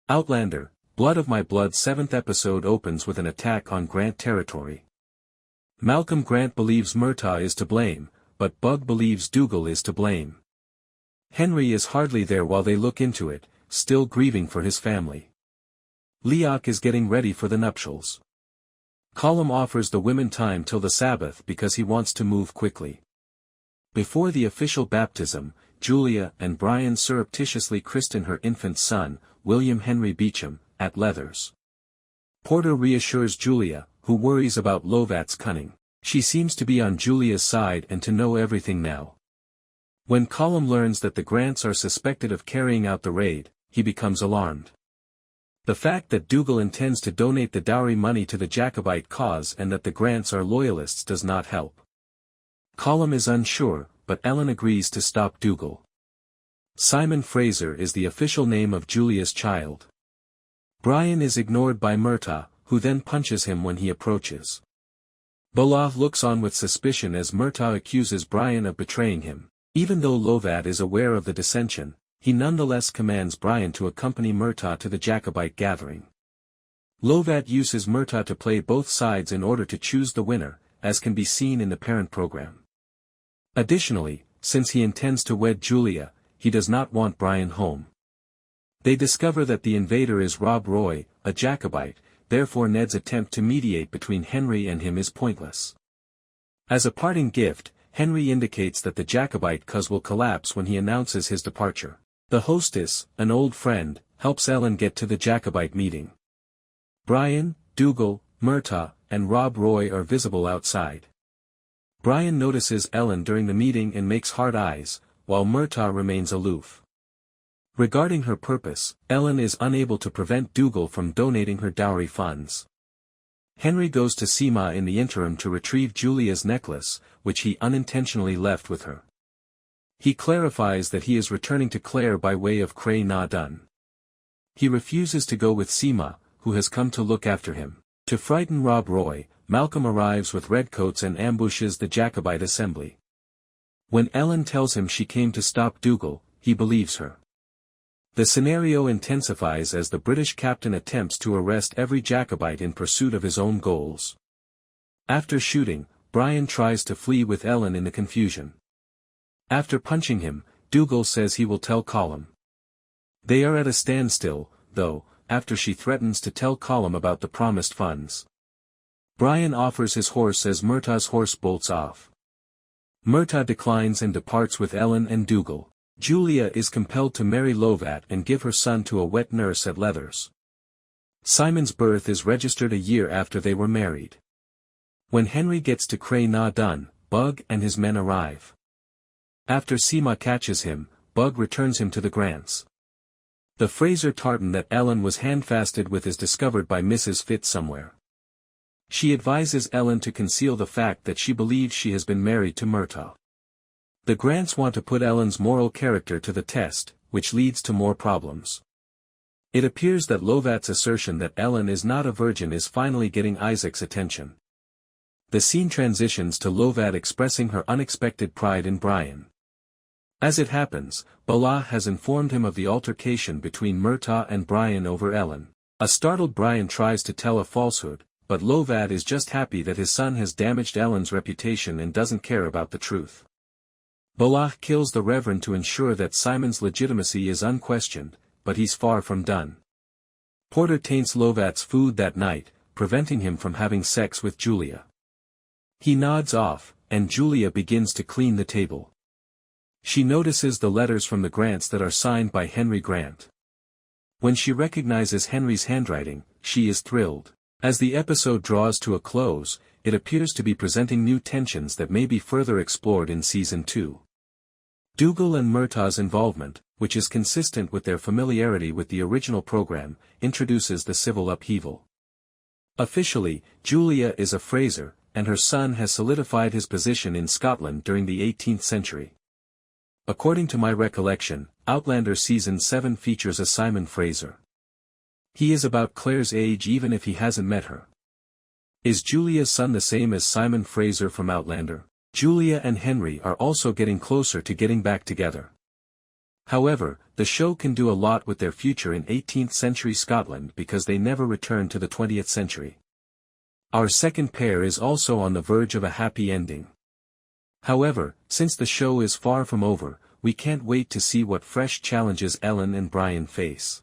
Outlander, Blood of My Blood 7th episode opens with an attack on Grant territory. Malcolm Grant believes Murtagh is to blame, but Bug believes Dougal is to blame. Henry is hardly there while they look into it, still grieving for his family. Leoch is getting ready for the nuptials. Colum offers the women time till the Sabbath because he wants to move quickly. Before the official baptism, Julia and Brian surreptitiously christen her infant son, William Henry Beecham, at Leathers. Porter reassures Julia, who worries about Lovat's cunning. She seems to be on Julia's side and to know everything now. When Colum learns that the Grants are suspected of carrying out the raid, he becomes alarmed. The fact that Dougal intends to donate the dowry money to the Jacobite cause and that the Grants are loyalists does not help. Colum is unsure, but Ellen agrees to stop Dougal. Simon Fraser is the official name of Julia's child. Brian is ignored by Murtagh, who then punches him when he approaches. Balloch looks on with suspicion as Murtagh accuses Brian of betraying him. Even though Lovat is aware of the dissension, he nonetheless commands Brian to accompany Murtagh to the Jacobite gathering. Lovat uses Murtagh to play both sides in order to choose the winner, as can be seen in the parent program. Additionally, since he intends to wed Julia, he does not want Brian home. They discover that the invader is Rob Roy, a Jacobite, therefore Ned's attempt to mediate between Henry and him is pointless. As a parting gift, Henry indicates that the Jacobite cause will collapse when he announces his departure. The hostess, an old friend, helps Ellen get to the Jacobite meeting. Brian, Dougal, Murtagh, and Rob Roy are visible outside. Brian notices Ellen during the meeting and makes hard eyes, while Murtagh remains aloof. Regarding her purpose, Ellen is unable to prevent Dougal from donating her dowry funds. Henry goes to Sema in the interim to retrieve Julia's necklace, which he unintentionally left with her. He clarifies that he is returning to Clare by way of Cray na Dun. He refuses to go with Sema, who has come to look after him. To frighten Rob Roy, Malcolm arrives with redcoats and ambushes the Jacobite assembly. When Ellen tells him she came to stop Dougal, he believes her. The scenario intensifies as the British captain attempts to arrest every Jacobite in pursuit of his own goals. After shooting, Brian tries to flee with Ellen in the confusion. After punching him, Dougal says he will tell Colum. They are at a standstill, though, after she threatens to tell Colum about the promised funds. Brian offers his horse as Murtagh's horse bolts off. Murtagh declines and departs with Ellen and Dougal. Julia is compelled to marry Lovat and give her son to a wet nurse at Leathers. Simon's birth is registered a year after they were married. When Henry gets to Cray na Dun, Bug and his men arrive. After Sema catches him, Bug returns him to the Grants. The Fraser tartan that Ellen was handfasted with is discovered by Mrs. Fitz somewhere. She advises Ellen to conceal the fact that she believes she has been married to Murtagh. The Grants want to put Ellen's moral character to the test, which leads to more problems. It appears that Lovat's assertion that Ellen is not a virgin is finally getting Isaac's attention. The scene transitions to Lovat expressing her unexpected pride in Brian. As it happens, Balloch has informed him of the altercation between Murtagh and Brian over Ellen. A startled Brian tries to tell a falsehood, but Lovat is just happy that his son has damaged Ellen's reputation and doesn't care about the truth. Balloch kills the Reverend to ensure that Simon's legitimacy is unquestioned, but he's far from done. Porter taints Lovat's food that night, preventing him from having sex with Julia. He nods off, and Julia begins to clean the table. She notices the letters from the Grants that are signed by Henry Grant. When she recognizes Henry's handwriting, she is thrilled. As the episode draws to a close, it appears to be presenting new tensions that may be further explored in Season 2. Dougal and Murtagh's involvement, which is consistent with their familiarity with the original program, introduces the civil upheaval. Officially, Julia is a Fraser, and her son has solidified his position in Scotland during the 18th century. According to my recollection, Outlander Season 7 features a Simon Fraser. He is about Claire's age even if he hasn't met her. Is Julia's son the same as Simon Fraser from Outlander? Julia and Henry are also getting closer to getting back together. However, the show can do a lot with their future in 18th century Scotland because they never return to the 20th century. Our second pair is also on the verge of a happy ending. However, since the show is far from over, we can't wait to see what fresh challenges Ellen and Brian face.